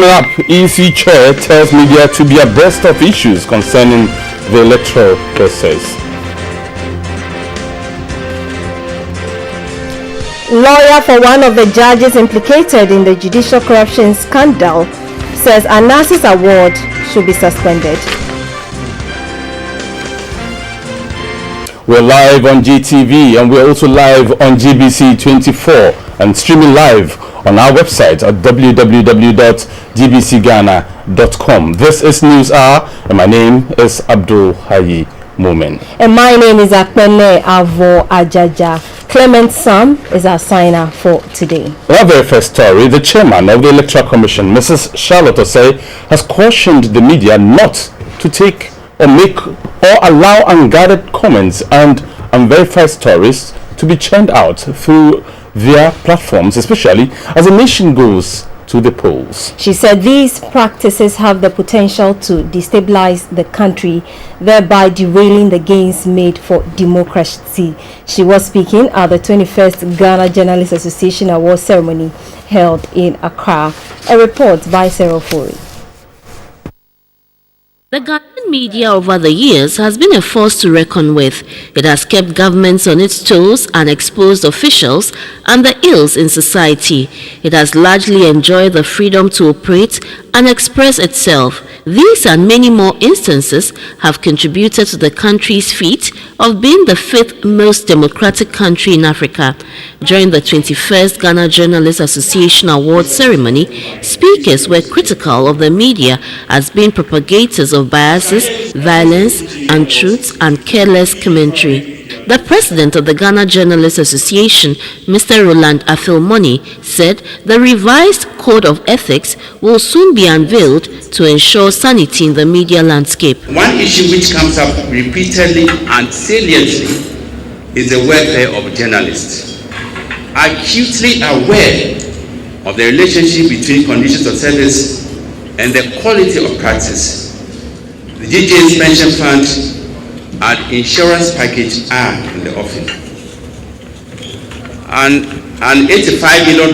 Coming up, EC Chair tells media to be abreast of issues concerning the electoral process. Lawyer for one of the judges implicated in the judicial corruption scandal says Anasi's award should be suspended. We're live on GTV and we're also live on GBC24 and streaming live on our website at www.gbcghana.com. This is News Hour and my name is Abdul Hayi Moment. And my name is Akpene Avo Ajaja. Clement Sam is our signer for today. Our very first story, the chairman of the Electoral Commission, Mrs. Charlotte Osei, has cautioned the media not to take or make or allow unguarded comments and unverified stories to be churned out through their platforms, especially as the nation goes to the polls. She said these practices have the potential to destabilize the country, thereby derailing the gains made for democracy. She was speaking at the 21st Ghana Journalists Association Award ceremony held in Accra. A report by Sarah Fori. The Ghanaian media over the years has been a force to reckon with. It has kept governments on its toes and exposed officials and the ills in society. It has largely enjoyed the freedom to operate and express itself. These and many more instances have contributed to the country's feat of being the 5th most democratic country in Africa. During the 21st Ghana Journalists Association Award ceremony, speakers were critical of the media as being propagators of biases, violence, untruths, and careless commentary. The president of the Ghana Journalists Association, Mr. Roland Afilmoni, said the revised code of ethics will soon be unveiled to ensure sanity in the media landscape. One issue which comes up repeatedly and saliently is the welfare of journalists. Acutely aware of the relationship between conditions of service and the quality of practice, the DJ's pension fund and insurance package are in the offing. And an $85 million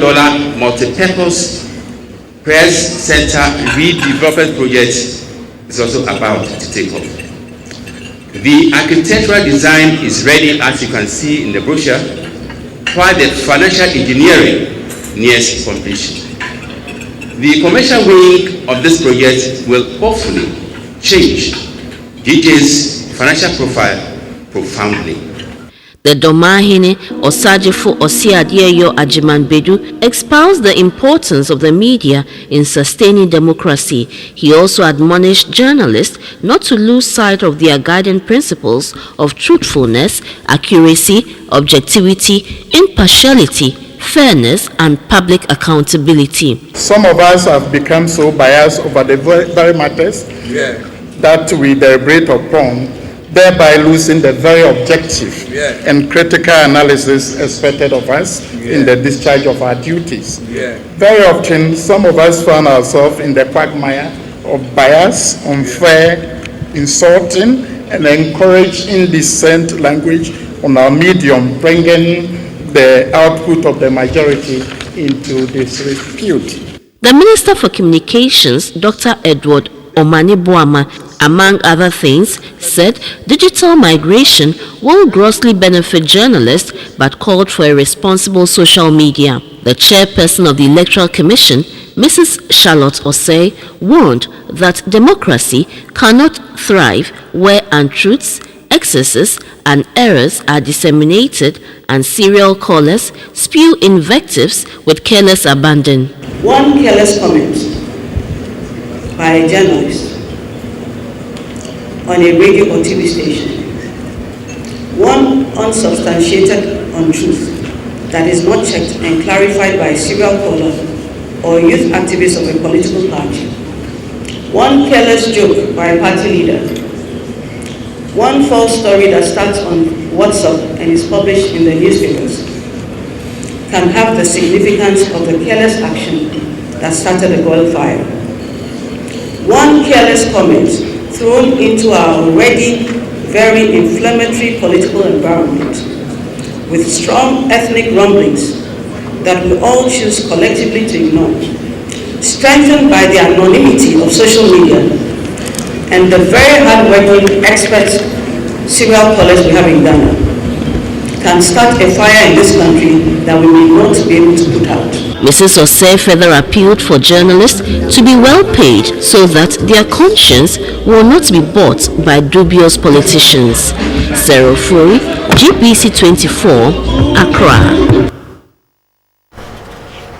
multi-purpose press center redevelopment project is also about to take off. The architectural design is ready, as you can see in the brochure, while the financial engineering nears completion. The commercial wing of this project will hopefully change DJ's financial profile profoundly. The Domahine Osajifo Osiadieyo Ajimanbedu espoused the importance of the media in sustaining democracy. He also admonished journalists not to lose sight of their guiding principles of truthfulness, accuracy, objectivity, impartiality, fairness, and public accountability. Some of us have become so biased over the very matters that we deliberate upon, thereby losing the very objective and critical analysis expected of us in the discharge of our duties. Very often, some of us found ourselves in the quagmire of bias, unfair, insulting, and encourage indecent language on our medium, bringing the output of the majority into disrepute. The Minister for Communications, Dr. Edward Omani Boama, among other things, said digital migration will grossly benefit journalists but called for a responsible social media. The chairperson of the Electoral Commission, Mrs. Charlotte Osei, warned that democracy cannot thrive where untruths, excesses, and errors are disseminated and serial callers spew invectives with careless abandon. One careless comment by a journalist on a radio or TV station, one unsubstantiated untruth that is not checked and clarified by a serial caller or youth activist of a political party, one careless joke by a party leader, one false story that starts on WhatsApp and is published in the newspapers can have the significance of the careless action that started the wildfire. One careless comment thrown into our already very inflammatory political environment with strong ethnic rumblings that we all choose collectively to ignore strengthened by the anonymity of social media and the very hard-working expert serial killers we have in Ghana, can start a fire in this country that we may not be able to put out. Mrs. Osei further appealed for journalists to be well paid so that their conscience will not be bought by dubious politicians. Sarah Furi, GBC24, Accra.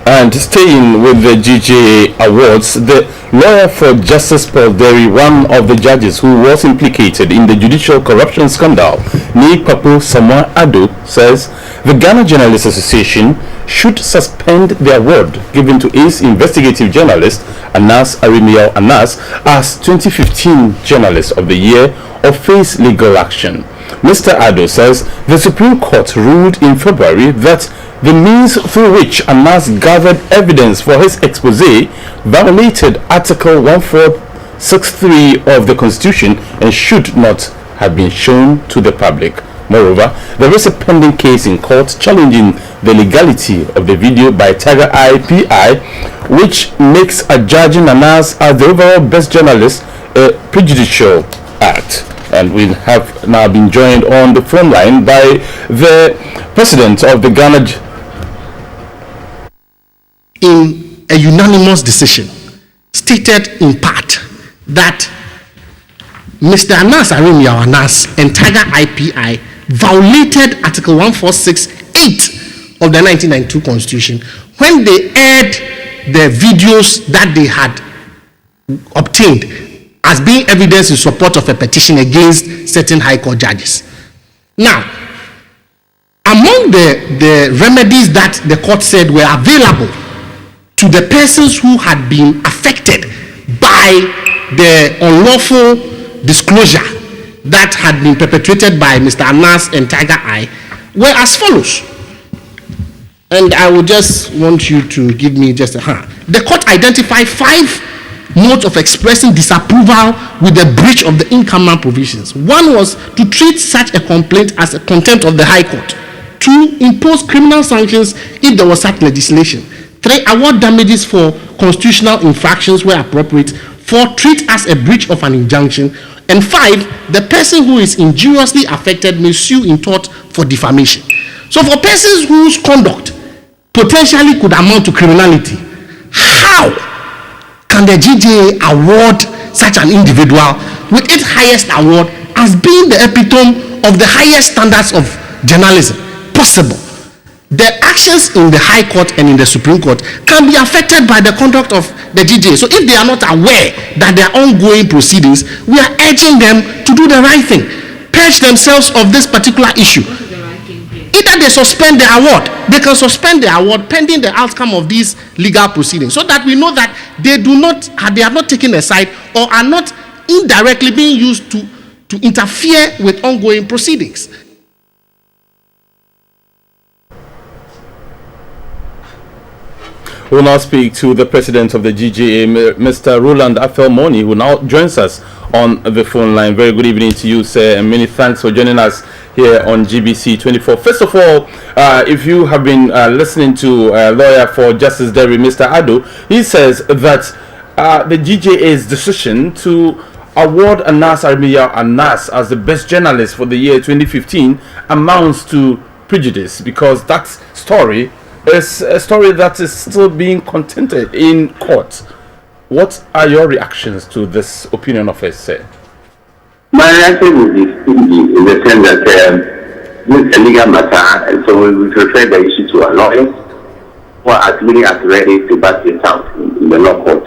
And staying with the GJA Awards, the lawyer for Justice Paul Derry, one of the judges who was implicated in the judicial corruption scandal, Ni Papu Samoa Ado, says the Ghana Journalists Association should suspend the award given to its investigative journalist Anas Arimiao Anas as 2015 Journalist of the Year or face legal action. Mr. Ado says the Supreme Court ruled in February that the means through which Anas gathered evidence for his expose violated Article 1463 of the Constitution and should not have been shown to the public. Moreover, there is a pending case in court challenging the legality of the video by Tiger Eye PI, which makes adjudging Anas as the overall best journalist a prejudicial act. And we have now been joined on the phone line by the president of the Ghana. In a unanimous decision, stated in part that Mr. Anas Arimiao Anas and Tiger IPI violated Article 1468 of the 1992 Constitution when they aired the videos that they had obtained as being evidence in support of a petition against certain High Court judges. Now, among the remedies that the court said were available to the persons who had been affected by the unlawful disclosure that had been perpetrated by Mr. Anas and Tiger Eye were as follows. And I would just want you to give me just a hand. The court identified 5 modes of expressing disapproval with the breach of the in-camera provisions. One was to treat such a complaint as a contempt of the High Court. 2, impose criminal sanctions if there was such legislation. 3, award damages for constitutional infractions where appropriate. 4, treat as a breach of an injunction. And 5, the person who is injuriously affected may sue in tort for defamation. So for persons whose conduct potentially could amount to criminality, how can the GJA award such an individual with its highest award as being the epitome of the highest standards of journalism possible? The actions in the High Court and in the Supreme Court can be affected by the conduct of the GJA. So if they are not aware that there are ongoing proceedings, we are urging them to do the right thing, purge themselves of this particular issue. Either they suspend the award, they can suspend the award pending the outcome of these legal proceedings, so that we know that they are not taken aside or are not indirectly being used to interfere with ongoing proceedings. We'll now speak to the president of the GJA, Mr. Roland Afelmoni, who now joins us on the phone line. Very good evening to you, sir, and many thanks for joining us here on GBC24. First of all, if you have been listening to a lawyer for Justice Derry, Mr. Ado, he says that the GJA's decision to award Anas Arimiao Anas as the best journalist for the year 2015 amounts to prejudice, because that story is a story that is still being contended in court. What are your reactions to this opinion of his, sir? My reaction is in the sense that this is a legal matter, and so we refer the issue to a lawyer who are as willing as ready to back it out in the law court.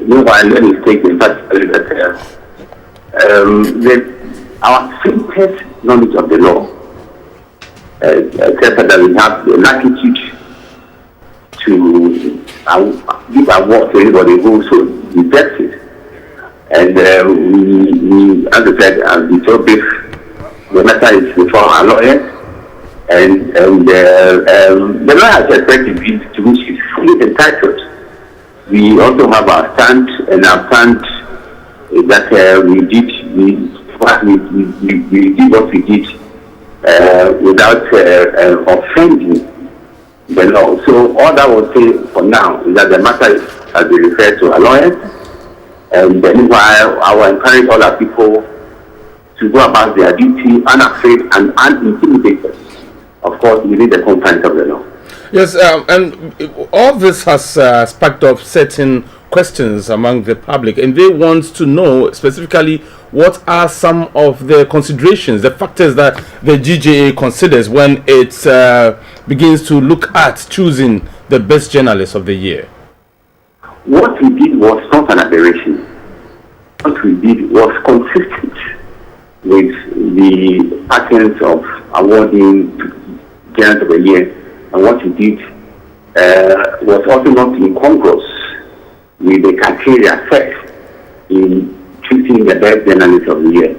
Meanwhile, let me state in particular that our simplest knowledge of the law except that we have the latitude to give award to anybody who so deserves it. And we, as I said, we told this, the matter is before our lawyers, and the lawyer has a perspective to which is fully entitled. We also have our stand, and our stand is that we did what we did without offending the law. So all that I will say for now is that the matter has been referred to a lawyer, and meanwhile I will encourage all our people to go about their duty unafraid and unintimidated, of course, within the confines of the law. Yes, and all this has sparked up certain questions among the public, and they want to know specifically what are some of the considerations, the factors that the GJA considers when it begins to look at choosing the best journalist of the year. What we did was not an aberration. What we did was consistent with the patterns of awarding journalist of the year, and what we did was also not incongruous with the criteria set in choosing the best journalist of the year.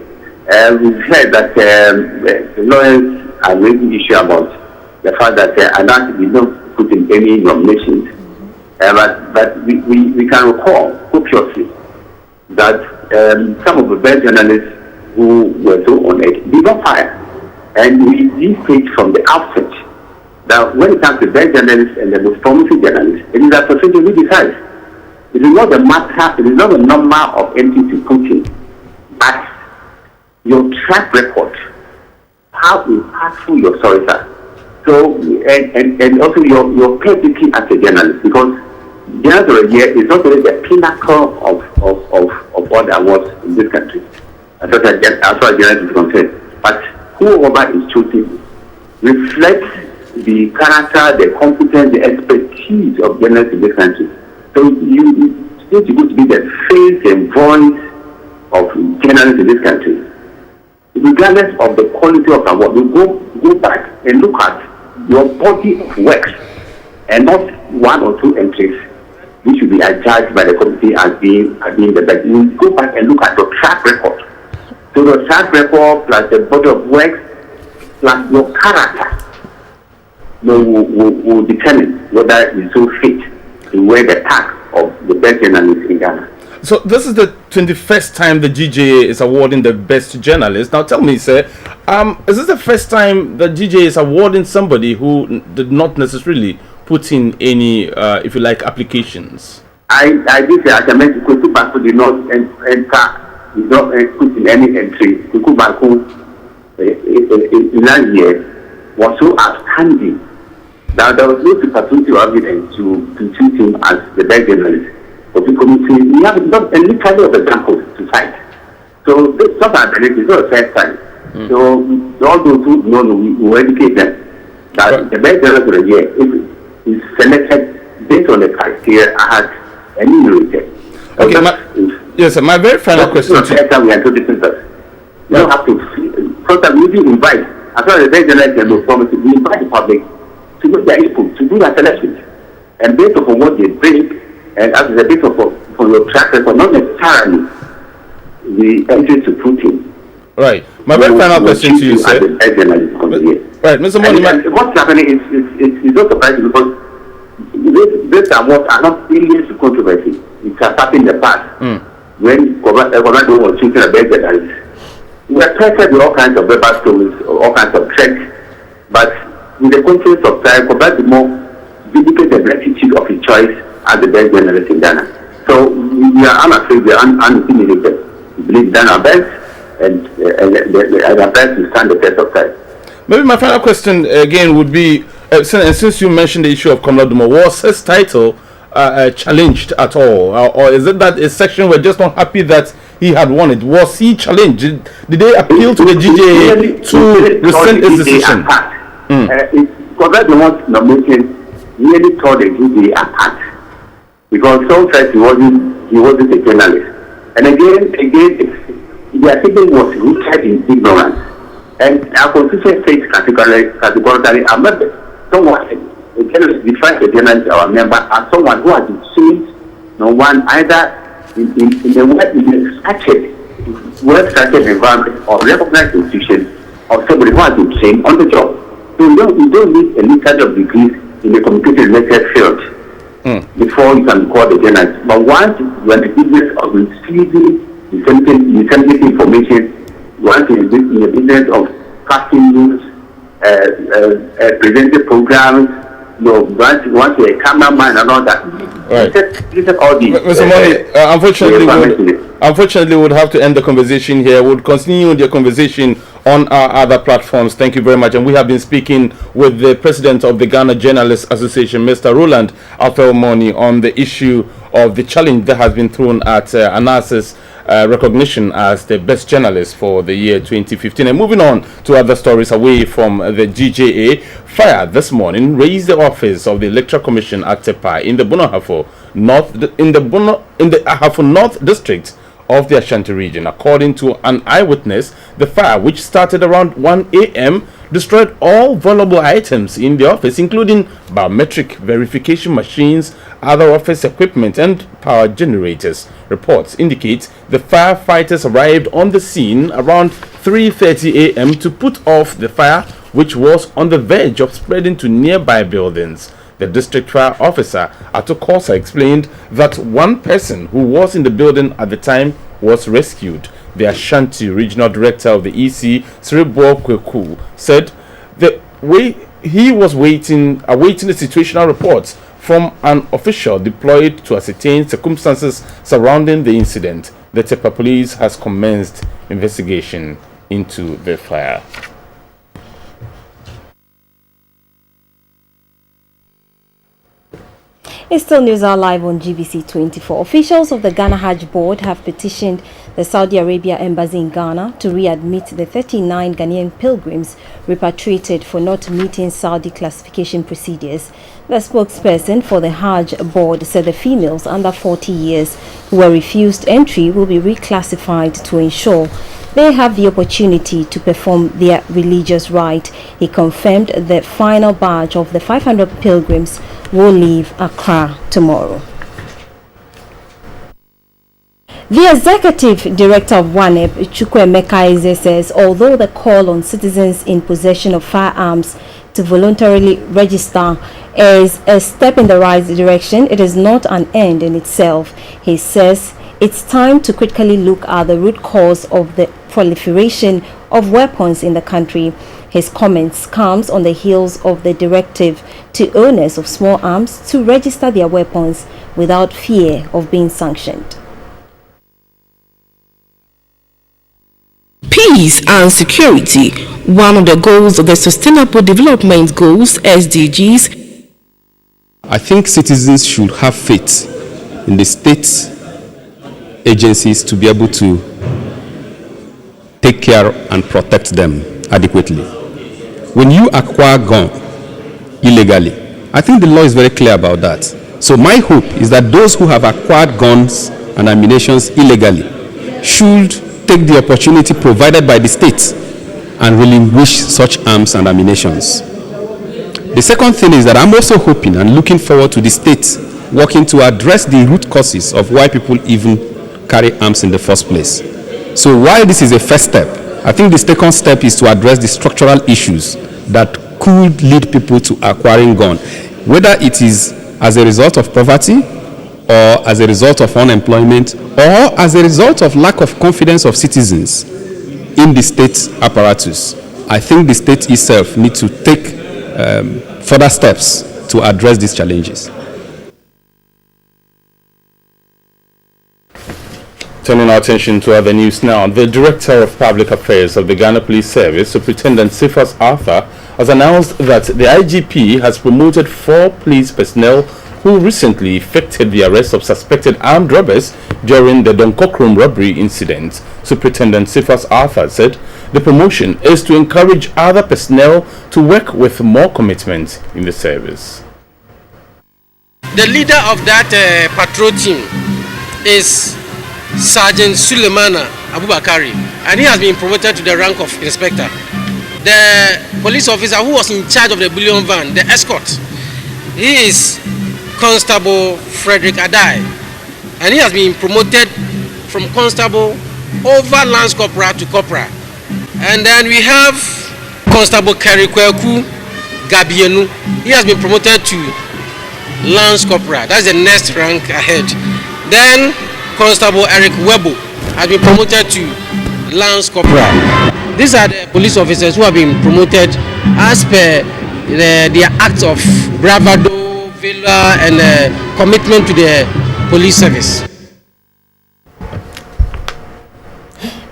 We've heard that the lawyers are raising issue about the fact that Anas did not put in any nominations, but we can recall copiously that some of the best journalists who were so honored did not fire. And we did state from the outset that when it comes to best journalists and the most promising journalists, it is the association who decides. It is not the matter, it is not the number of entries you put in, but your track record, how impactful your stories are. So, and also your credibility as a journalist, because journalist of the year is not only the pinnacle of all the awards in this country, as far as journalism is concerned, but whoever is chosen reflects the character, the competence, the expertise of journalists in this country. So you need to go to be the face and voice of journalists in this country. Regardless of the quality of award, you go back and look at your body of works and not one or two entries which should be judged by the committee as being the best. You go back and look at your track record. So the track record plus the body of works plus your character will determine whether you so fit to wear the tag of the best journalist in Ghana. So this is the 21st time the GJA is awarding the best journalist. Now tell me, sir, is this the first time the GJA is awarding somebody who did not necessarily put in any, if you like, applications? I did say, as I mentioned, Kuku Baku did not put in any entry. Kuku Baku in that year was so outstanding that there was no superlative evidence to choose him as the best journalist of the committee. We have not a literally of examples to cite. So this is not an ability, it's not the first time. So all those who know, we will educate them that the best journalist of the year is selected based on the criteria I had enumerated. Okay, yes, sir, my very final question to you. We are introducing us. You don't have to. Sometimes we do invite, as far as the best journalist and those promises, we invite the public to make their input, to do their selections. And based upon what they bring, and as a bit of from your track record, not necessarily the entry to put in. Right. My very final question to you, sir. Right, Mr. Money. What's happening is not surprising because this awards are not alien to controversy. It has happened in the past when Commander was choosing a best journalist. We are tested with all kinds of verbal stories, all kinds of threats, but with the conscience of time, Commander more vindicate the rectitude of his choice as the best journalist in Ghana. So we are unafraid, we are unintimidated. We believe Ghana best, and our best to stand the test of time. Maybe my final question again would be, since you mentioned the issue of Komla, was his title challenged at all? Or is it that a section were just not happy that he had won it? Was he challenged? Did they appeal to the GJA to rescind his decision? Because the one nomination nearly tore the GJA apart. Because some said he wasn't a journalist. And again, the article was rooted in ignorance. And our constitution states categorically, a member, someone, a journalist defines a journalist or a member as someone who has been seen, no one either in a well-structured environment or recognized institution or somebody who has been trained on the job. So you don't need a limited of degrees in the computer-related field before you can be called a journalist. But once you are in the business of receiving disseminating information, once you're in the business of casting news, presenting programs, want a cameraman and all that. Right. He said all these. Mr. Moni, unfortunately, we would have to end the conversation here. We'll continue the conversation on our other platforms. Thank you very much. And we have been speaking with the president of the Ghana Journalists Association, Mr. Roland Alfel-Moni, on the issue of the challenge that has been thrown at Anas's recognition as the best journalist for the year 2015. And moving on to other stories away from the GJA, fire this morning raised the office of the Electoral Commission at Tepa in the Ahafo North District of the Ashanti region. According to an eyewitness, the fire, which started around 1 a.m., destroyed all valuable items in the office, including biometric verification machines, other office equipment, and power generators. Reports indicate the firefighters arrived on the scene around 3:30 a.m. to put off the fire, which was on the verge of spreading to nearby buildings. The district fire officer, Ato Kosa, explained that one person who was in the building at the time was rescued. The Ashanti regional director of the EC, Sribo Kweku, said he was awaiting the situational reports from an official deployed to ascertain circumstances surrounding the incident. The Tepa police has commenced investigation into the fire. It's still news are live on GBC24. Officials of the Ghana Hajj Board have petitioned the Saudi Arabia Embassy in Ghana to readmit the 39 Ghanaian pilgrims repatriated for not meeting Saudi classification procedures. The spokesperson for the Hajj Board said the females under 40 years who were refused entry will be reclassified to ensure they have the opportunity to perform their religious rite. He confirmed the final batch of the 500 pilgrims will leave Accra tomorrow. The executive director of WANEP, Chukwuemeka Eze, says although the call on citizens in possession of firearms to voluntarily register is a step in the right direction, it is not an end in itself. He says it's time to critically look at the root cause of the proliferation of weapons in the country. His comments comes on the heels of the directive to owners of small arms to register their weapons without fear of being sanctioned. Peace and security, one of the goals of the Sustainable Development Goals, SDGs. I think citizens should have faith in the state agencies to be able to take care and protect them adequately. When you acquire gun illegally, I think the law is very clear about that. So my hope is that those who have acquired guns and ammunitions illegally should take the opportunity provided by the state and relinquish such arms and ammunitions. The second thing is that I'm also hoping and looking forward to the state working to address the root causes of why people even carry arms in the first place. So while this is a first step, I think the second step is to address the structural issues that could lead people to acquiring gun, whether it is as a result of poverty or as a result of unemployment or as a result of lack of confidence of citizens in the state apparatus. I think the state itself needs to take further steps to address these challenges. Turning our attention to other news now, the Director of Public Affairs of the Ghana Police Service, Superintendent Cephas Arthur, has announced that the IGP has promoted 4 police personnel who recently effected the arrest of suspected armed robbers during the Donkokrom robbery incident. Superintendent Cephas Arthur said the promotion is to encourage other personnel to work with more commitment in the service. The leader of that patrol team is Sergeant Suleimana Abubakari, and he has been promoted to the rank of inspector. The police officer who was in charge of the bullion van, the escort, he is Constable Frederick Adai, and he has been promoted from constable over Lance Corporal to Corporal. And then we have Constable Kerikweku Gabienu. He has been promoted to Lance Corporal. That's the next rank ahead. Then Constable Eric Webo has been promoted to Lance Corporal. These are the police officers who have been promoted as per their acts of bravado, valor, and commitment to the police service.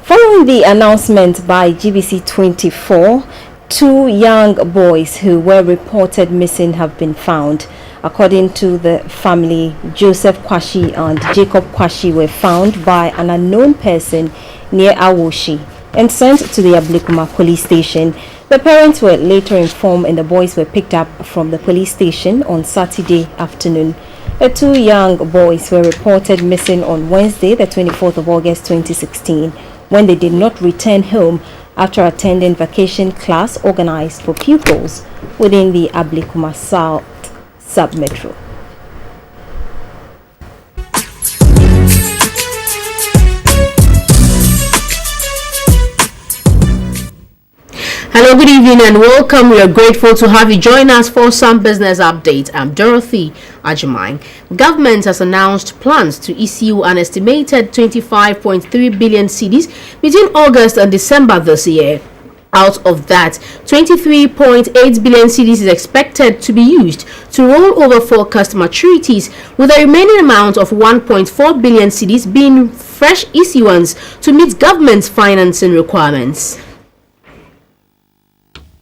Following the announcement by GBC24, 2 young boys who were reported missing have been found. According to the family, Joseph Kwashi and Jacob Kwashi were found by an unknown person near Awoshi and sent to the Ablikuma police station. The parents were later informed and the boys were picked up from the police station on Saturday afternoon. The 2 young boys were reported missing on Wednesday, the 24th of August 2016, when they did not return home after attending vacation class organized for pupils within the Ablikuma South Sub-Metro. Hello, good evening and welcome. We are grateful to have you join us for some business update. I'm Dorothy Ajimai. Government has announced plans to issue an estimated 25.3 billion cedis between August and December this year. Out of that, 23.8 billion cedis is expected to be used to roll over forecast maturities, with the remaining amount of 1.4 billion cedis being fresh issuance to meet government's financing requirements.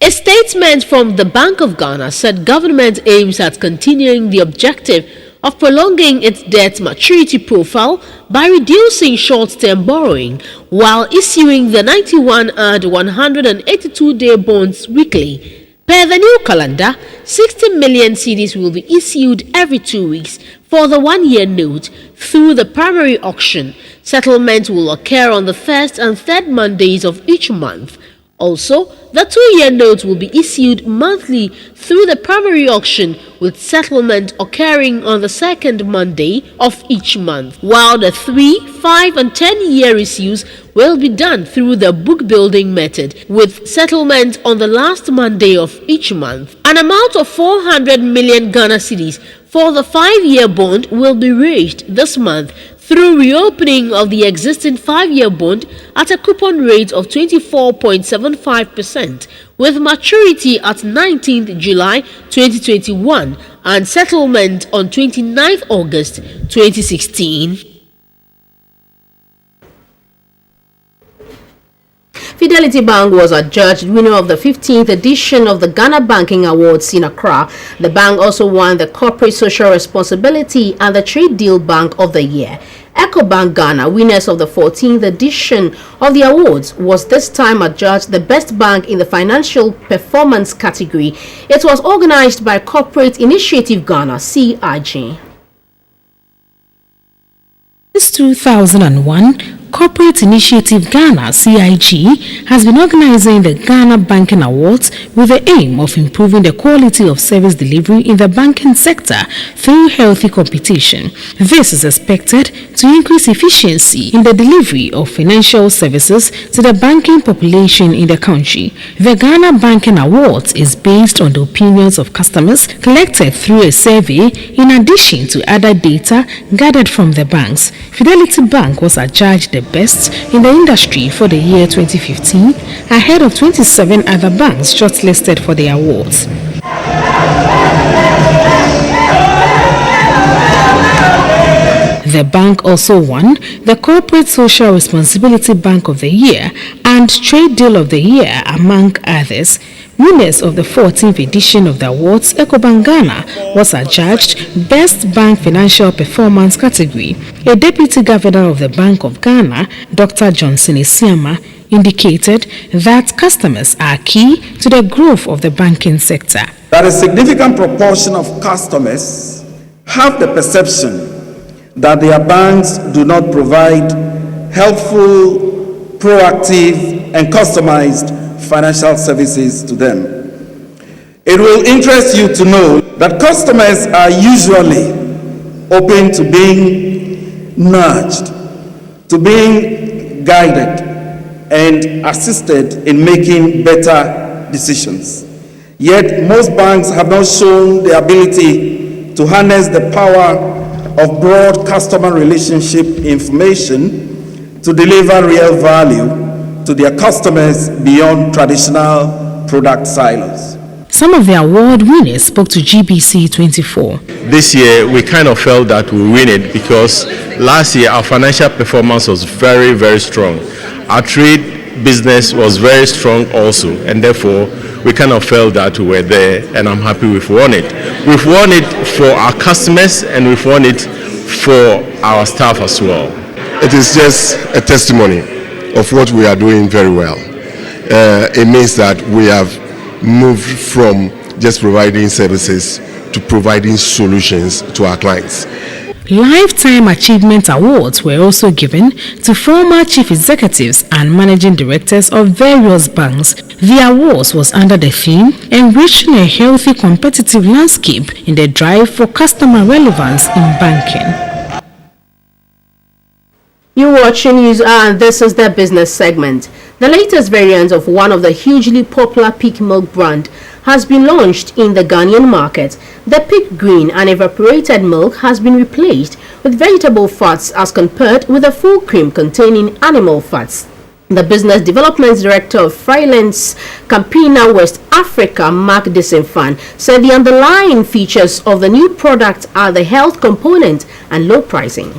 A statement from the Bank of Ghana said government aims at continuing the objective of prolonging its debt maturity profile by reducing short-term borrowing while issuing the 91 and 182-day bonds weekly. Per the new calendar, 60 million cedis will be issued every 2 weeks for the 1-year note through the primary auction. Settlement will occur on the first and third Mondays of each month. Also, the 2-year note will be issued monthly through the primary auction, with settlement occurring on the second Monday of each month, while the 3, 5 and 10-year issues will be done through the book building method, with settlement on the last Monday of each month. An amount of 400 million Ghana cedis for the 5-year bond will be raised this month through reopening of the existing 5-year bond at a coupon rate of 24.75%, with maturity at 19th July 2021 and settlement on 29th August 2016. Fidelity Bank was adjudged winner of the 15th edition of the Ghana Banking Awards in Accra. The bank also won the Corporate Social Responsibility and the Trade Deal Bank of the Year. EcoBank Ghana, winners of the 14th edition of the awards, was this time adjudged the best bank in the financial performance category. It was organized by Corporate Initiative Ghana, CIG. Since 2001, Corporate Initiative Ghana, CIG, has been organizing the Ghana Banking Awards with the aim of improving the quality of service delivery in the banking sector through healthy competition. This is expected to increase efficiency in the delivery of financial services to the banking population in the country. The Ghana Banking Awards is based on the opinions of customers collected through a survey in addition to other data gathered from the banks. Fidelity Bank was adjudged the best in the industry for the year 2015, ahead of 27 other banks shortlisted for the awards. The bank also won the Corporate Social Responsibility Bank of the Year and Trade Deal of the Year, among others. Winners of the 14th edition of the awards, EcoBank Ghana was adjudged Best Bank Financial Performance category. A Deputy Governor of the Bank of Ghana, Dr. Johnson Esiama, indicated that customers are key to the growth of the banking sector. That a significant proportion of customers have the perception that their banks do not provide helpful, proactive, and customized financial services to them. It will interest you to know that customers are usually open to being nudged, to being guided, and assisted in making better decisions. Yet most banks have not shown the ability to harness the power of broad customer relationship information to deliver real value to their customers beyond traditional product silos. Some of the award winners spoke to GBC24. This year, we kind of felt that we win it because last year our financial performance was very, very strong. Our trade business was very strong also, and therefore we kind of felt that we were there, and I'm happy we've won it. We've won it for our customers and we've won it for our staff as well. It is just a testimony of what we are doing very well. It means that we have moved from just providing services to providing solutions to our clients. Lifetime Achievement Awards were also given to former chief executives and managing directors of various banks. The awards was under the theme Enriching a Healthy Competitive Landscape in the Drive for Customer Relevance in Banking. You're watching News and this is the business segment. The latest variant of one of the hugely popular peak milk brand has been launched in the Ghanaian market. The Peak Green and evaporated milk has been replaced with vegetable fats as compared with a full cream containing animal fats. The Business Development Director of Frylands Campina West Africa, Mark Desenfan, said the underlying features of the new product are the health component and low pricing.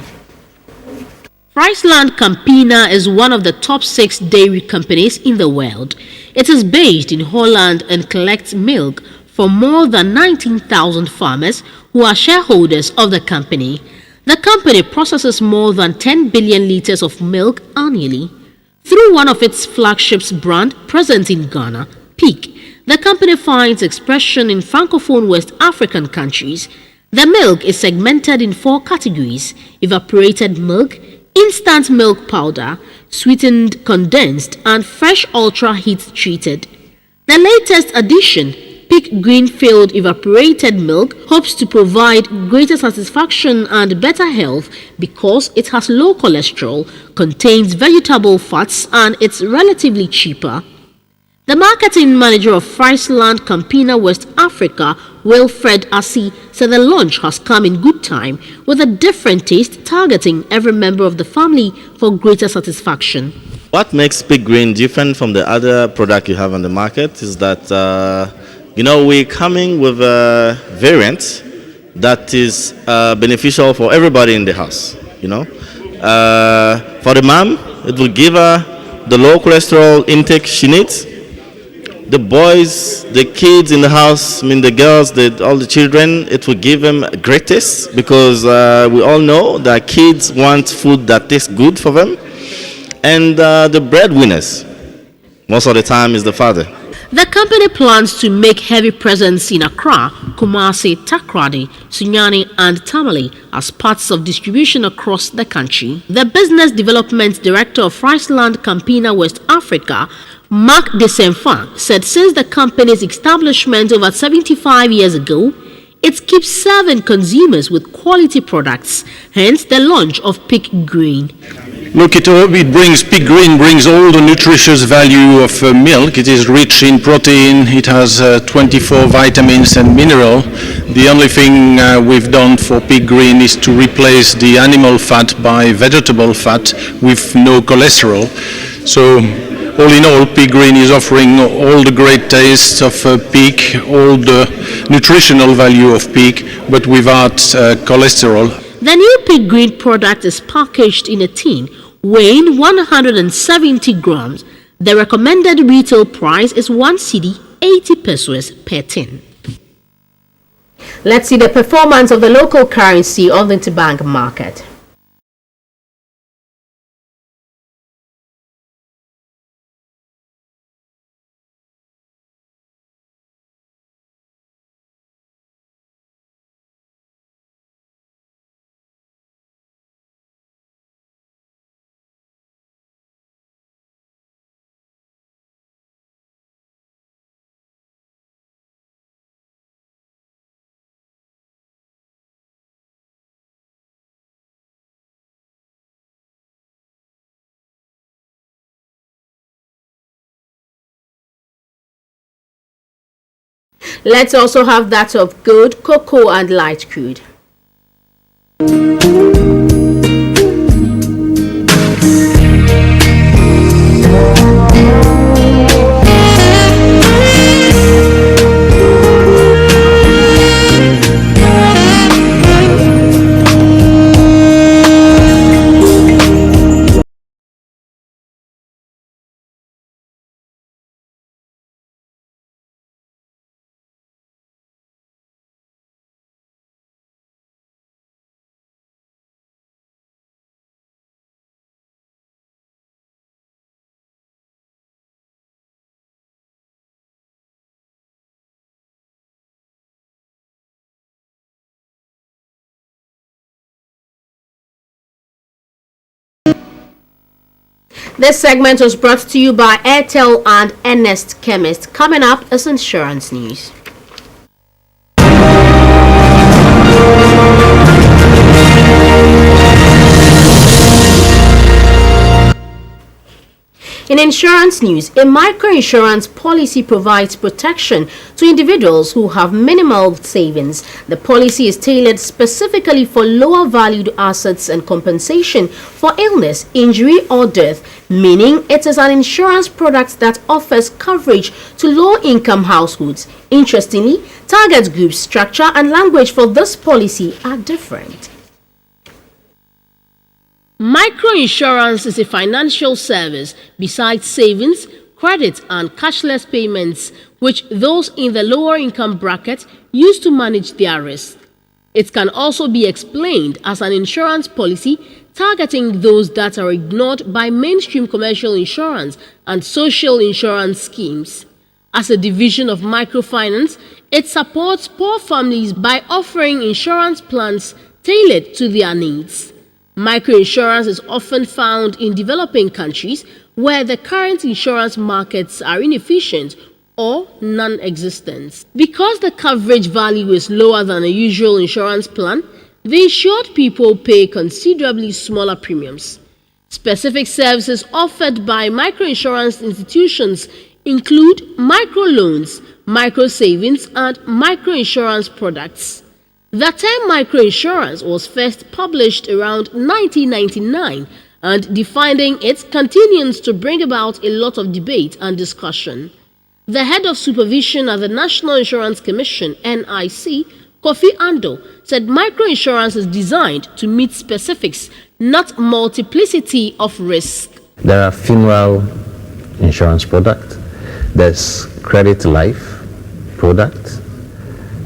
Friesland Campina is one of the top 6 dairy companies in the world. It is based in Holland and collects milk from more than 19,000 farmers who are shareholders of the company. The company processes more than 10 billion liters of milk annually. Through one of its flagships brand present in Ghana, Peak, the company finds expression in Francophone West African countries. The milk is segmented in 4 categories: evaporated milk, instant milk powder, sweetened condensed, and fresh ultra heat treated. The latest addition, Peak Greenfield evaporated milk, hopes to provide greater satisfaction and better health because it has low cholesterol, contains vegetable fats, and it's relatively cheaper. The marketing manager of Friesland Campina West Africa, Wilfred Assi, said the launch has come in good time with a different taste targeting every member of the family for greater satisfaction. What makes Peak Green different from the other product you have on the market is that we're coming with a variant that is beneficial for everybody in the house. For the mom, it will give her the low cholesterol intake she needs. The boys, the kids in the house, the girls, all the children, it will give them a great taste because we all know that kids want food that tastes good for them. And the breadwinners, most of the time, is the father. The company plans to make heavy presence in Accra, Kumasi, Takoradi, Sunyani, and Tamale as parts of distribution across the country. The Business Development Director of Friesland Campina West Africa, Mark Desenfan, said since the company's establishment over 75 years ago, it keeps serving consumers with quality products, hence the launch of Peak Green. Look, Peak Green brings all the nutritious value of milk. It is rich in protein, it has 24 vitamins and mineral. The only thing we've done for Peak Green is to replace the animal fat by vegetable fat with no cholesterol. So all in all, Peak Green is offering all the great tastes of Peak, all the nutritional value of Peak, but without cholesterol. The new Peak Green product is packaged in a tin weighing 170 grams. The recommended retail price is 1 cedi, 80 pesos per tin. Let's see the performance of the local currency on the interbank market. Let's also have that of gold, cocoa, and light crude. This segment was brought to you by Airtel and Ernest Chemist. Coming up is insurance news. In insurance news, a microinsurance policy provides protection to individuals who have minimal savings. The policy is tailored specifically for lower valued assets and compensation for illness, injury, or death, meaning it is an insurance product that offers coverage to low-income households. Interestingly, target group structure and language for this policy are different. Microinsurance is a financial service besides savings, credit and cashless payments which those in the lower income bracket use to manage their risk. It can also be explained as an insurance policy targeting those that are ignored by mainstream commercial insurance and social insurance schemes. As a division of microfinance, it supports poor families by offering insurance plans tailored to their needs. Microinsurance is often found in developing countries where the current insurance markets are inefficient or non-existent. Because the coverage value is lower than a usual insurance plan, the insured people pay considerably smaller premiums. Specific services offered by microinsurance institutions include microloans, microsavings, and microinsurance products. The term microinsurance was first published around 1999, and defining it continues to bring about a lot of debate and discussion. The head of supervision at the National Insurance Commission, NIC, Kofi Ando, said microinsurance is designed to meet specifics, not multiplicity of risk. There are funeral insurance products, there's credit life product.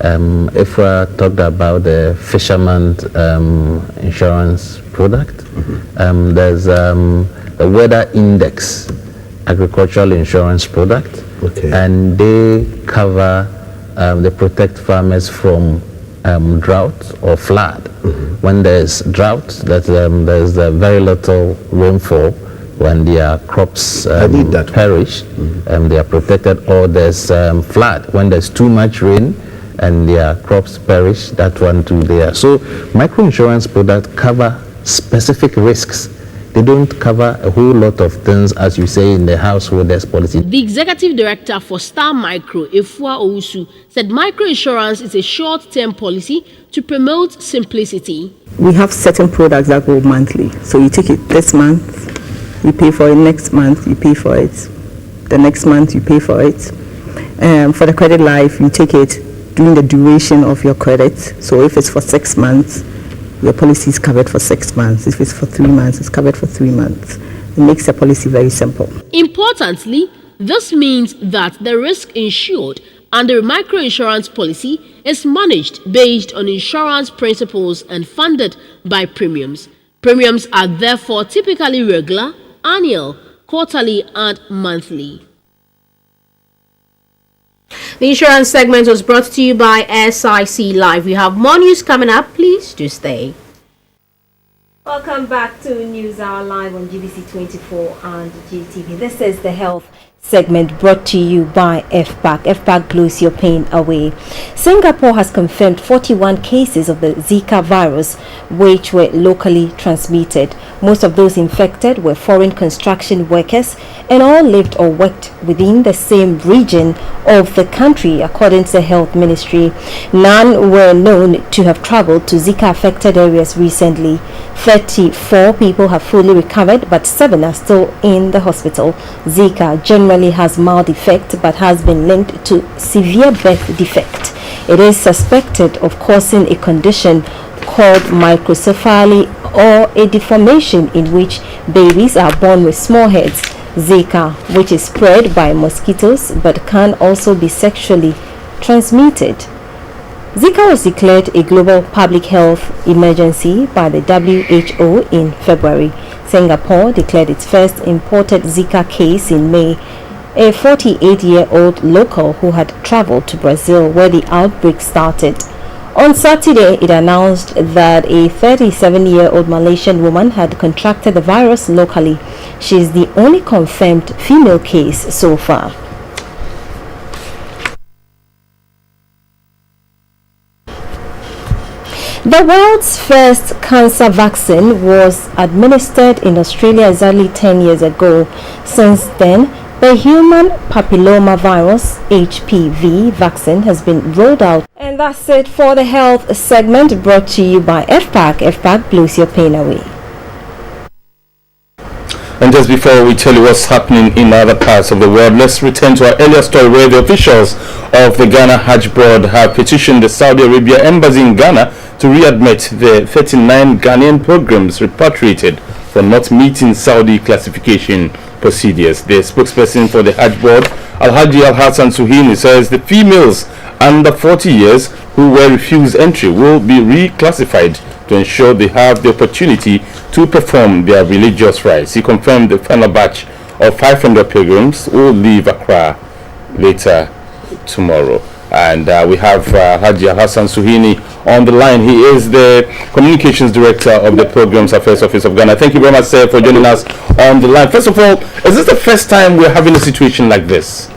If we're talking about the fisherman insurance product, there's the weather index agricultural insurance product, and they cover, they protect farmers from drought or flood. When there's drought, there's very little rainfall. When their crops perish, they are protected. Or there's flood. When there's too much rain and their crops perish, that one too there. So microinsurance products cover specific risks. They don't cover a whole lot of things, as you say, in the householders policy. The executive director for Star Micro, Efua Owusu, said microinsurance is a short-term policy to promote simplicity. We have certain products that go monthly. So you take it this month, you pay for it, next month you pay for it, the next month you pay for it. For the credit life, you take it during the duration of your credit. So if it's for 6 months, your policy is covered for 6 months. If it's for 3 months, it's covered for 3 months. It makes the policy very simple. Importantly, this means that the risk insured under a microinsurance policy is managed based on insurance principles and funded by premiums. Premiums are therefore typically regular, annual, quarterly, and monthly. The insurance segment was brought to you by SIC Live. We have more news coming up. Please do stay. Welcome back to News Hour Live on GBC24 and GTV. This is the health segment brought to you by FPAC. FPAC blows your pain away. Singapore has confirmed 41 cases of the Zika virus, which were locally transmitted. Most of those infected were foreign construction workers and all lived or worked within the same region of the country, according to the health ministry. None were known to have traveled to Zika-affected areas recently. 34 people have fully recovered, but 7 are still in the hospital. Zika generally has mild effect, but has been linked to severe birth defect. It is suspected of causing a condition called microcephaly, or a deformation in which babies are born with small heads. Zika, which is spread by mosquitoes but can also be sexually transmitted. Zika was declared a global public health emergency by the WHO in February. Singapore declared its first imported Zika case in May. A 48-year-old local who had traveled to Brazil where the outbreak started On Saturday, it announced that a 37-year-old Malaysian woman had contracted the virus locally. She is the only confirmed female case so far. The world's first cancer vaccine was administered in Australia exactly 10 years ago. Since then, the human papillomavirus HPV vaccine has been rolled out. And that's it for the health segment, brought to you by FPAC. FPAC blows your pain away. And just before we tell you what's happening in other parts of the world, let's return to our earlier story where the officials of the Ghana Hajj Board have petitioned the Saudi Arabia embassy in Ghana to readmit the 39 Ghanaian pilgrims repatriated for not meeting Saudi classification procedures. The spokesperson for the Hajj Board, Al-Haji Al-Hassan Suhini, says the females under 40 years who were refused entry will be reclassified to ensure they have the opportunity to perform their religious rites. He confirmed the final batch of 500 pilgrims will leave Accra later tomorrow. And we have Haji Hassan Suhini on the line. He is the Communications Director of the Programs Affairs Office of Ghana. Thank you very much, sir, for joining us on the line. First of all, is this the first time we're having a situation like this?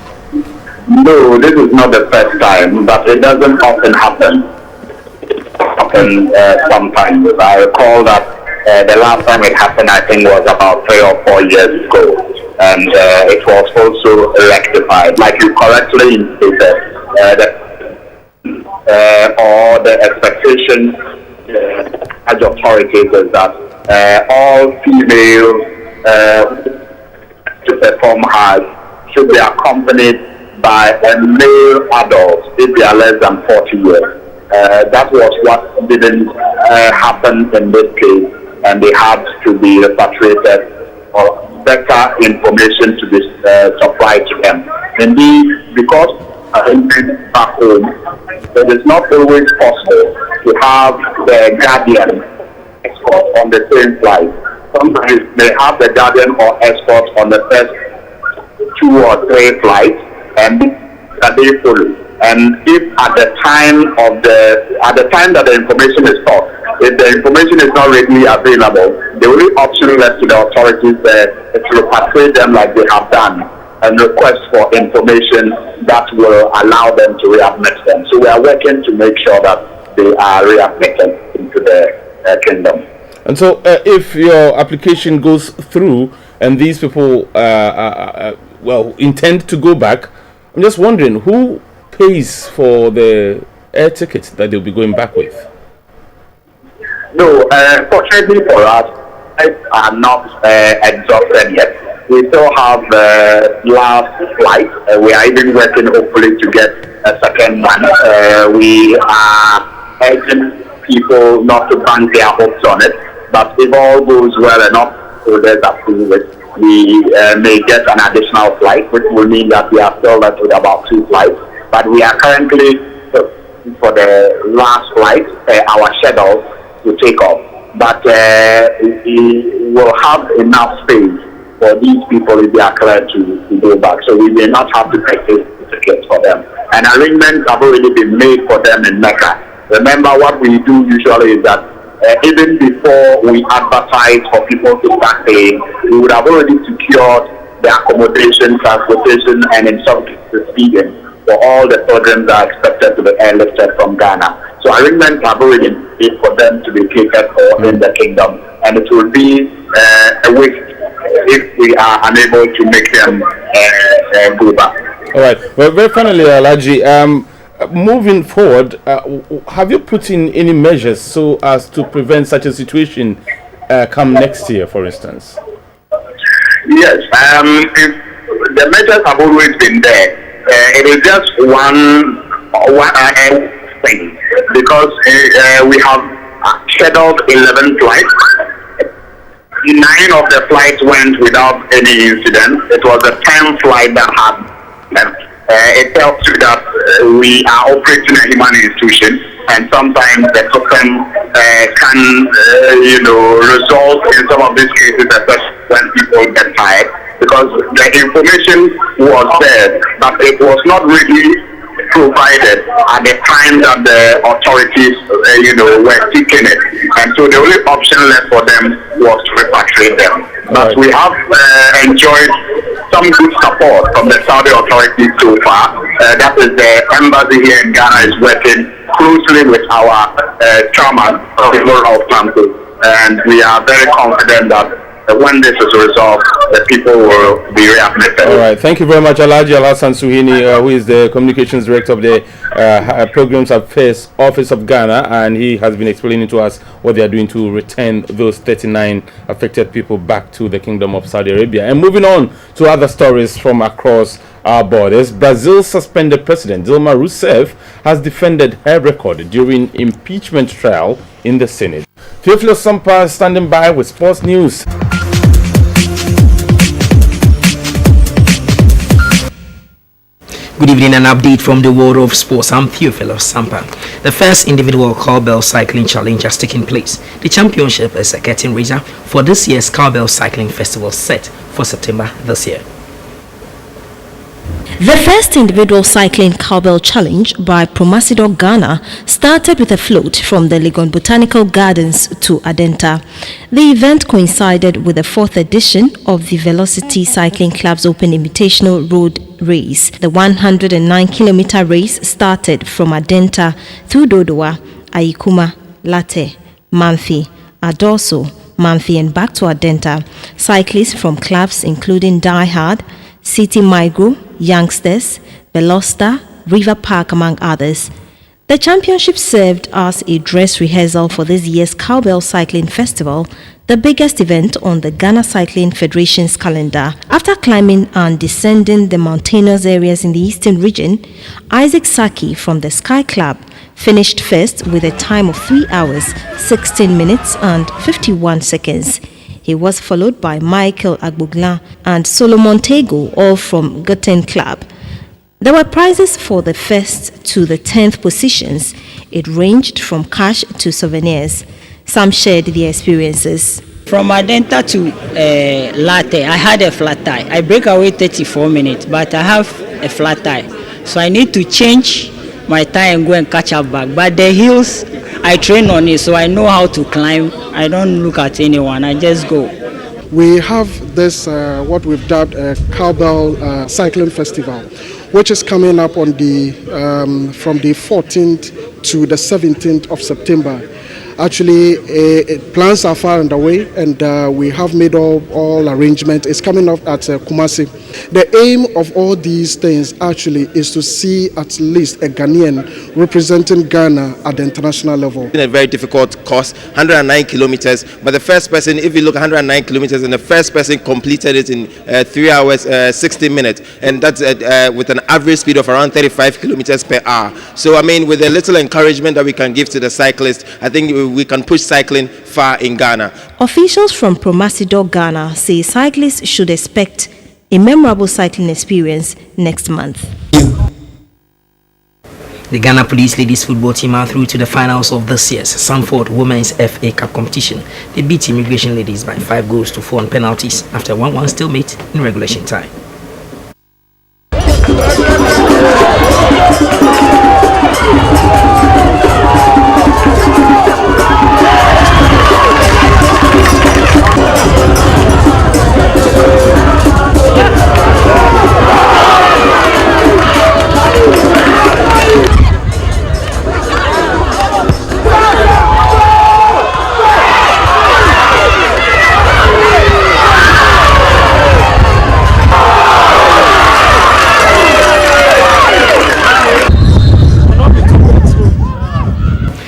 No, this is not the first time, but it doesn't often happen. Sometimes. I recall that the last time it happened, I think, was about 3 or 4 years ago, and it was also rectified. Like you correctly indicated, or the expectation as authorities is that all females to perform Hajj should be accompanied by a male adult if they are less than 40 years. That was what didn't happen in this case, and they had to be repatriated for better information to be supplied to them. Indeed, because back home, it is not always possible to have the guardian escort on the same flight. Sometimes they have the guardian or escort on the first 2 or 3 flights, and they follow. And if at the time that the information is sought, if the information is not readily available, the only option left to the authorities is to repatriate them like they have done and request for information that will allow them to readmit them. So we are working to make sure that they are readmitted into the kingdom. And so if your application goes through and these people intend to go back, I'm just wondering who pays for the air tickets that they'll be going back with? No, fortunately for us, flights are not exhausted yet. We still have last flight. We are even working hopefully to get a second one. We are urging people not to bank their hopes on it, but if all goes well enough, so there's approve it, we may get an additional flight, which will mean that we are still left with about 2 flights. But we are currently for the last flight, our schedule to take off. But we will have enough space for these people if they are cleared to go back. So we may not have to purchase tickets for them. And arrangements have already been made for them in Mecca. Remember, what we do usually is that even before we advertise for people to start paying, we would have already secured the accommodation, transportation, and in some cases feeding for all the pilgrims that are expected to be airlifted from Ghana. So arrangements have already been made for them to be catered for in the kingdom, and it will be a waste if we are unable to make them go back. All right. Well, very finally, Alhaji, moving forward, have you put in any measures so as to prevent such a situation come next year, for instance? Yes. The measures have always been there. It is just one thing, because we have scheduled 11 flights. 9 of the flights went without any incident. It was the 10th flight that had left. It tells you that we are operating a human institution, and sometimes the system can, result in some of these cases, especially when people get tired, because the information was there, but it was not really provided at the time that the authorities, were seeking it. And so the only option left for them was to repatriate them. But we have enjoyed some good support from the Saudi authorities so far. That is the embassy here in Ghana is working closely with our chairman of the Rural Council, and we are very confident that when this is resolved, the people will be readmitted. All right. Thank you very much, Alhaji Alhassan Suhini, who is the Communications Director of the Programs Affairs Office of Ghana, and he has been explaining to us what they are doing to return those 39 affected people back to the Kingdom of Saudi Arabia. And moving on to other stories from across our borders, Brazil's suspended President Dilma Rousseff has defended her record during impeachment trial in the Senate. Theophilus Sampa standing by with sports news. Good evening, an update from the world of sports. I'm Theophilus Sampa. The first individual cowbell cycling challenge has taken place. The championship is a curtain raiser for this year's Cowbell Cycling Festival set for September this year. The first individual cycling cowbell challenge by Promasidor Ghana started with a float from the Legon Botanical Gardens to Adenta. The event coincided with the 4th edition of the Velocity Cycling Club's Open Invitational Road Race. The 109-kilometer race started from Adenta through Dodowa, Aikuma, Latte, Manfi, Adoso, Manfi and back to Adenta. Cyclists from clubs including Die Hard, City Migro, Youngsters, Velosta, River Park, among others. The championship served as a dress rehearsal for this year's Cowbell Cycling Festival, the biggest event on the Ghana Cycling Federation's calendar. After climbing and descending the mountainous areas in the eastern region, Isaac Saki from the Sky Club finished first with a time of 3 hours, 16 minutes and 51 seconds. He was followed by Michael Agboglan and Solomon Tego, all from Guten Club. There were prizes for the first to the 10th positions. It ranged from cash to souvenirs. Some shared their experiences. From Adenta to Latte, I had a flat tire. I break away 34 minutes, but I have a flat tire. So I need to change my tire and go and catch up back. But the hills, I train on it, so I know how to climb. I don't look at anyone, I just go. We have this, what we've dubbed a Cowbell Cycling Festival, which is coming up on the from the 14th to the 17th of September. Actually, plans are far underway, and we have made all arrangements. It's coming up at Kumasi. The aim of all these things actually is to see at least a Ghanaian representing Ghana at the international level. It's been a very difficult course, 109 kilometers, but the first person, if you look at 109 kilometers, and the first person completed it in 3 hours, 60 minutes, and that's with an average speed of around 35 kilometers per hour. So, I mean, with a little encouragement that we can give to the cyclists, I think we can push cycling far in Ghana. Officials from Promasidor Ghana say cyclists should expect a memorable cycling experience next month. The Ghana Police Ladies Football team are through to the finals of this year's Sanford Women's FA Cup competition. They beat Immigration Ladies by 5 goals to 4 on penalties after 1-1 stalemate in regulation time.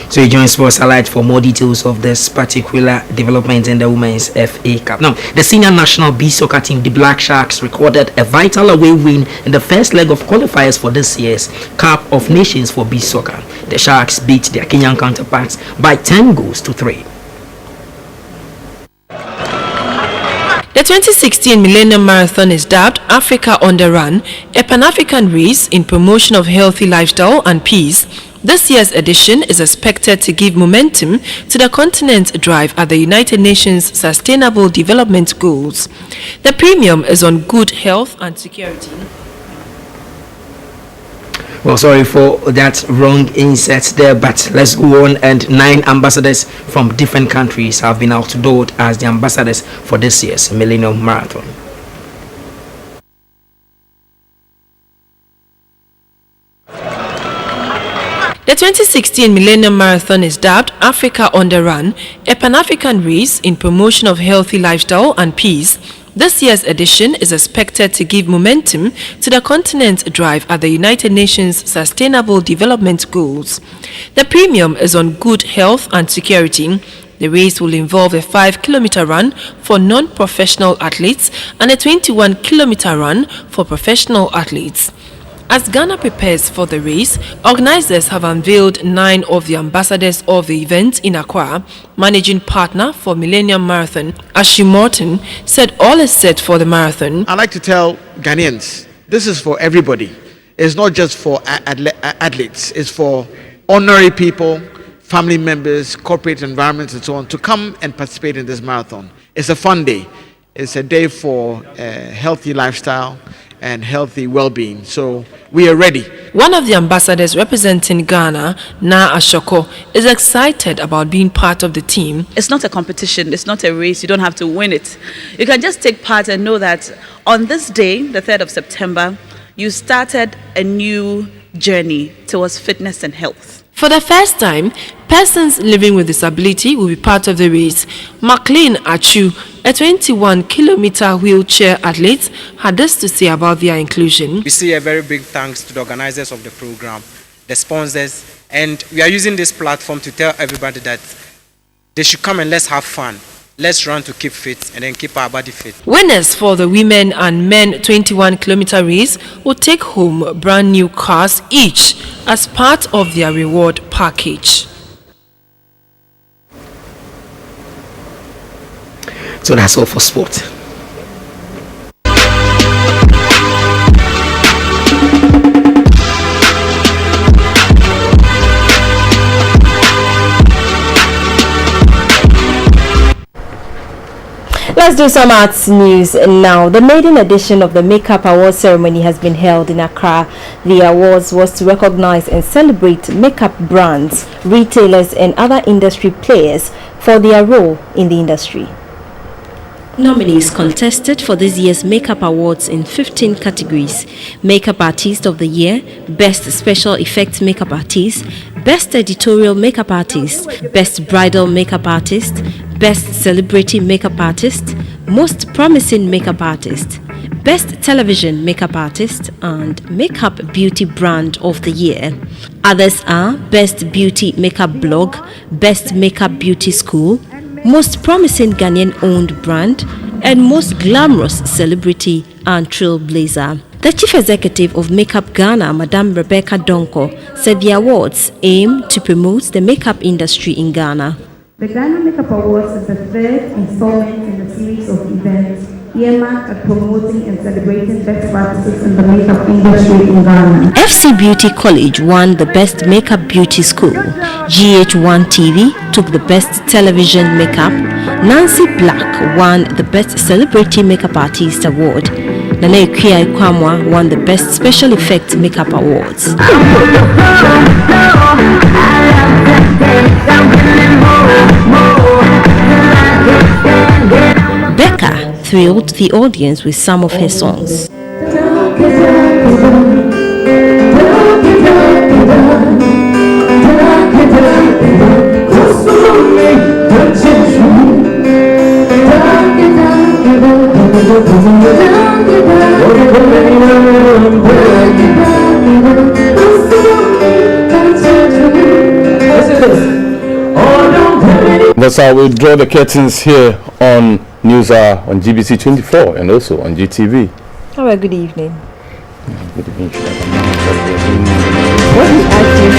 So you join Sports Allied for more details of this particular development in the Women's FA Cup. Now, the senior national B soccer team, the Black Sharks, recorded a vital away win in the first leg of qualifiers for this year's Cup of Nations for B soccer. The Sharks beat their Kenyan counterparts by 10 goals to 3. The 2016 Millennium Marathon is dubbed Africa on the Run, a Pan-African race in promotion of healthy lifestyle and peace. This year's edition is expected to give momentum to the continent's drive at the United Nations Sustainable Development Goals. The premium is on good health and security. Well, sorry for that wrong insert there, but let's go on. And 9 ambassadors from different countries have been outdoored as the ambassadors for this year's Millennium Marathon. The 2016 Millennium Marathon is dubbed Africa on the Run, a Pan-African race in promotion of healthy lifestyle and peace. This year's edition is expected to give momentum to the continent's drive at the United Nations Sustainable Development Goals. The premium is on good health and security. The race will involve a 5-kilometer run for non-professional athletes and a 21-kilometer run for professional athletes. As Ghana prepares for the race, organizers have unveiled 9 of the ambassadors of the event in Accra. Managing partner for Millennium Marathon, Ashi Morton, said all is set for the marathon. I like to tell Ghanaians, this is for everybody. It's not just for athletes, it's for ordinary people, family members, corporate environments and so on to come and participate in this marathon. It's a fun day. It's a day for a healthy lifestyle and healthy well-being. So we are ready. One of the ambassadors representing Ghana, Na Ashoko, is excited about being part of the team. It's not a competition, it's not a race, you don't have to win it. You can just take part and know that on this day, the 3rd of September, you started a new journey towards fitness and health. For the first time, persons living with disability will be part of the race. McLean Achu, a 21-kilometer wheelchair athlete, had this to say about their inclusion. We say a very big thanks to the organizers of the program, the sponsors, and we are using this platform to tell everybody that they should come and let's have fun. Let's run to keep fit and then keep our body fit. Winners for the women and men 21-kilometer race will take home brand new cars each as part of their reward package. So that's all for sport. Let's do some arts news now. The maiden edition of the Makeup Awards ceremony has been held in Accra. The awards was to recognize and celebrate makeup brands, retailers and other industry players for their role in the industry. Nominees contested for this year's Makeup Awards in 15 categories: Makeup Artist of the Year, Best Special Effects Makeup Artist, Best Editorial Makeup Artist, Best Bridal Makeup Artist, Best Celebrity Makeup Artist, Most Promising Makeup Artist, Best Television Makeup Artist, and Makeup Beauty Brand of the Year. Others are Best Beauty Makeup Blog, Best Makeup Beauty School, Most Promising Ghanaian-owned brand, and Most Glamorous Celebrity and Trailblazer. The Chief Executive of Makeup Ghana, Madame Rebecca Donko, said the awards aim to promote the makeup industry in Ghana. The Ghana Makeup Awards is the third installment in a series of events earmarked at promoting and celebrating best practices in the makeup industry in Ghana. FC Beauty College won the Best Makeup Beauty School. GH1 TV took the Best Television Makeup. Nancy Black won the Best Celebrity Makeup Artist Award. Nana Ikuya Ikwamwa won the Best Special Effects Makeup Awards. Becca thrilled the audience with some of her songs. That's how we draw the curtains here on News Hour on GBC24 and also on GTV. All right, good evening. Good evening. What did I do?